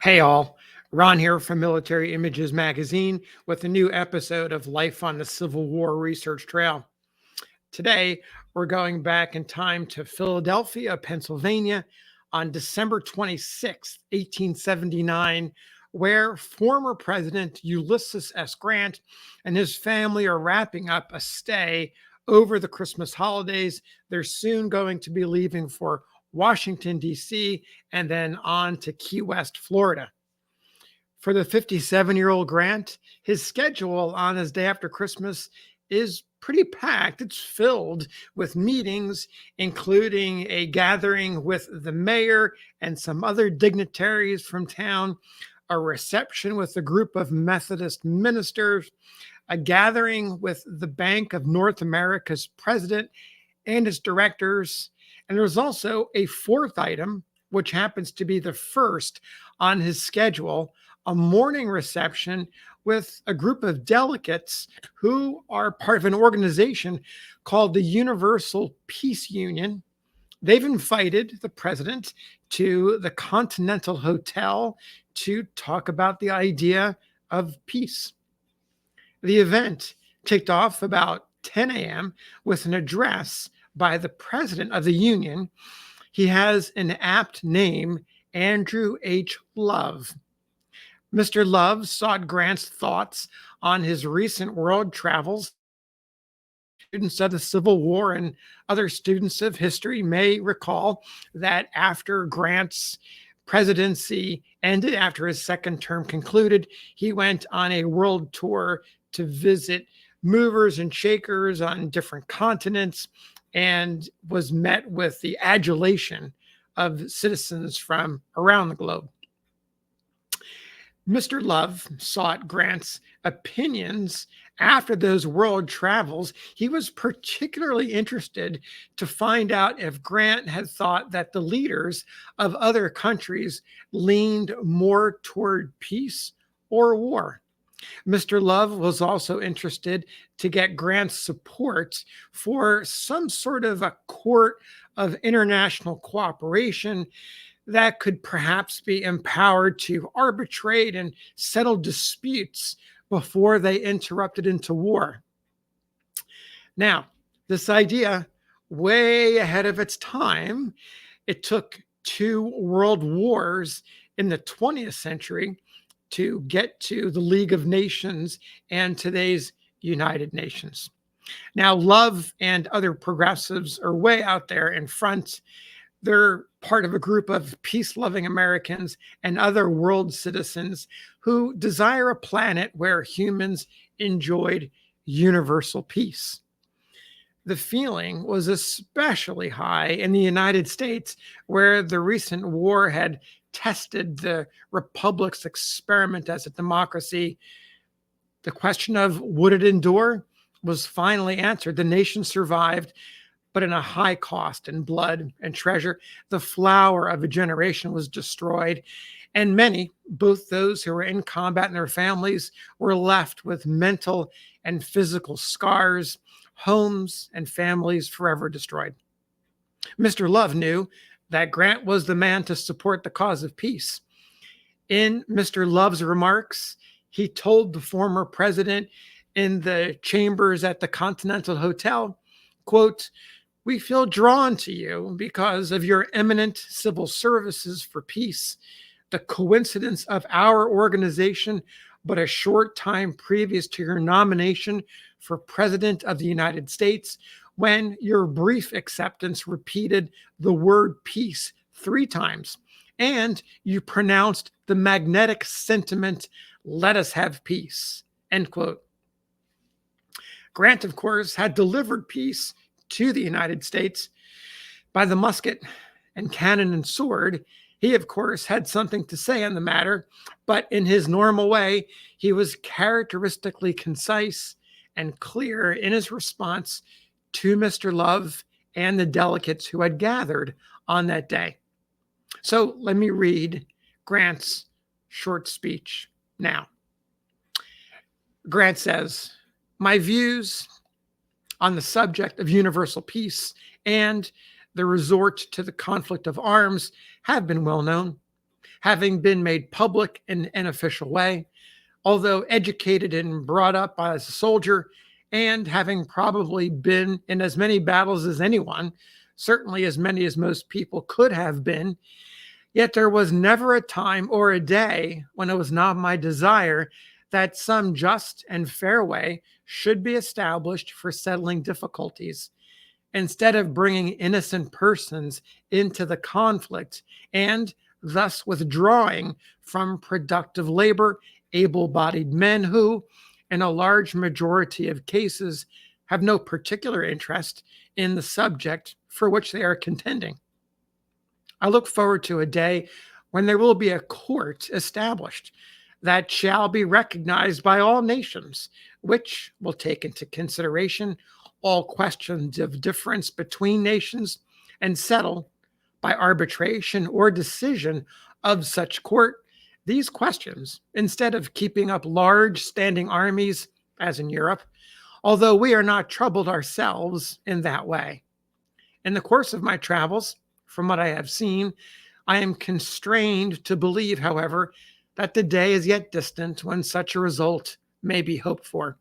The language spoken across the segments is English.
Hey all, Ron here from Military Images Magazine with a new episode of Life on the Civil War Research Trail. Today, we're going back in time to Philadelphia, Pennsylvania on December 26, 1879, where former President Ulysses S. Grant and his family are wrapping up a stay over the Christmas holidays. They're soon going to be leaving for Washington, D.C., and then on to Key West, Florida. For the 57-year-old Grant, his schedule on his day after Christmas is pretty packed. It's filled with meetings, including a gathering with the mayor and some other dignitaries from town, a reception with a group of Methodist ministers, a gathering with the Bank of North America's president and its directors. And there's also a fourth item, which happens to be the first on his schedule, a morning reception with a group of delegates who are part of an organization called the Universal Peace Union. They've invited the president to the Continental Hotel to talk about the idea of peace. The event kicked off about 10 a.m. with an address by the president of the union. He has an apt name, Andrew H. Love. Mr. Love sought Grant's thoughts on his recent world travels. Students of the Civil War and other students of history may recall that after Grant's presidency ended, after his second term concluded, he went on a world tour to visit movers and shakers on different continents and was met with the adulation of citizens from around the globe. Mr. Love sought Grant's opinions after those world travels. He was particularly interested to find out if Grant had thought that the leaders of other countries leaned more toward peace or war. Mr. Love was also interested to get Grant's support for some sort of a court of international cooperation that could perhaps be empowered to arbitrate and settle disputes before they interrupted into war. Now, this idea, way ahead of its time, it took two world wars in the 20th century to get to the League of Nations and today's United Nations. Now, Love and other progressives are way out there in front. They're part of a group of peace-loving Americans and other world citizens who desire a planet where humans enjoyed universal peace. The feeling was especially high in the United States, where the recent war had tested the republic's experiment as a democracy. The question of would it endure was finally answered. The nation survived, but in a high cost in blood and treasure. The flower of a generation was destroyed, and many, both those who were in combat and their families, were left with mental and physical scars, homes and families forever destroyed. Mr. Love knew that Grant was the man to support the cause of peace. In Mr. Love's remarks, he told the former president in the chambers at the Continental Hotel, quote, "We feel drawn to you because of your eminent civil services for peace. The coincidence of our organization, but a short time previous to your nomination for President of the United States, when your brief acceptance repeated the word peace 3 times, and you pronounced the magnetic sentiment, 'Let us have peace,'" end quote. Grant, of course, had delivered peace to the United States by the musket and cannon and sword. He, of course, had something to say on the matter, but in his normal way, he was characteristically concise and clear in his response to Mr. Love and the delegates who had gathered on that day. So let me read Grant's short speech now. Grant says, "My views on the subject of universal peace and the resort to the conflict of arms have been well known. having been made public in an official way, although educated and brought up as a soldier, and having probably been in as many battles as anyone, certainly as many as most people could have been. Yet there was never a time or a day when it was not my desire that some just and fair way should be established for settling difficulties, instead of bringing innocent persons into the conflict and thus withdrawing from productive labor able bodied men who, in a large majority of cases, have no particular interest in the subject for which they are contending. I look forward to a day when there will be a court established that shall be recognized by all nations, which will take into consideration all questions of difference between nations and settle by arbitration or decision of such court these questions, instead of keeping up large standing armies as in Europe, although we are not troubled ourselves in that way. In the course of my travels, from what I have seen, I am constrained to believe, however, that the day is yet distant when such a result may be hoped for.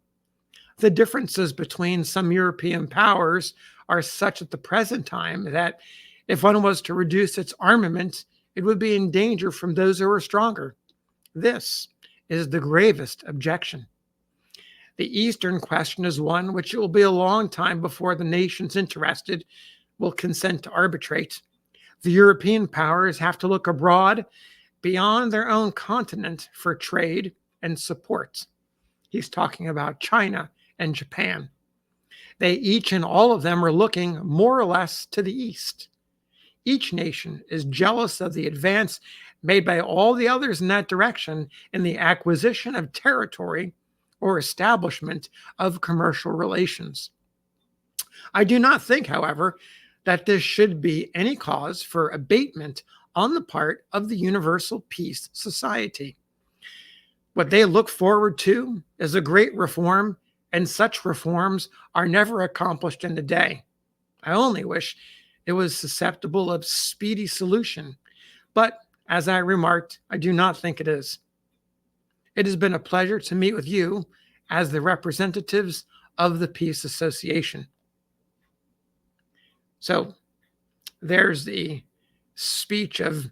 The differences between some European powers are such at the present time that if one was to reduce its armament, it would be in danger from those who are stronger. This is the gravest objection. The Eastern question is one which it will be a long time before the nations interested will consent to arbitrate. The European powers have to look abroad beyond their own continent for trade and support. He's talking about China and Japan. They each and all of them are looking more or less to the east. Each nation is jealous of the advance made by all the others in that direction in the acquisition of territory or establishment of commercial relations. I do not think, however, that this should be any cause for abatement on the part of the Universal Peace Society. What they look forward to is a great reform, and such reforms are never accomplished in a day. I only wish it was susceptible of speedy solution, but as I remarked, I do not think it is. It has been a pleasure to meet with you as the representatives of the Peace Association. So there's the speech of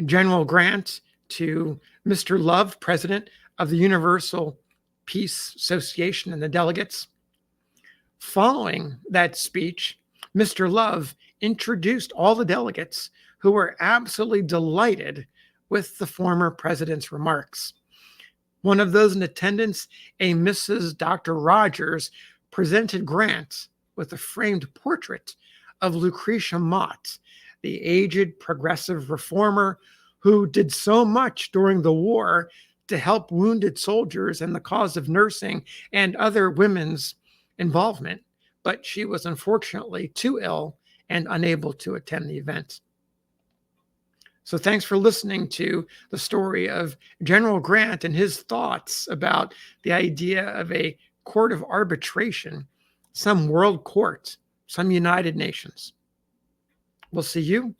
General Grant to Mr. Love, president of the Universal Peace Association, and the delegates. Following that speech, Mr. Love introduced all the delegates, who were absolutely delighted with the former president's remarks. One of those in attendance, a Mrs. Dr. Rogers, presented Grant with a framed portrait of Lucretia Mott, the aged progressive reformer who did so much during the war to help wounded soldiers and the cause of nursing and other women's involvement, but she was unfortunately too ill and unable to attend the event. So thanks for listening to the story of General Grant and his thoughts about the idea of a court of arbitration, some world court, some United Nations. We'll see you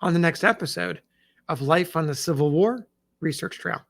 on the next episode of Life on the Civil War Research Trail.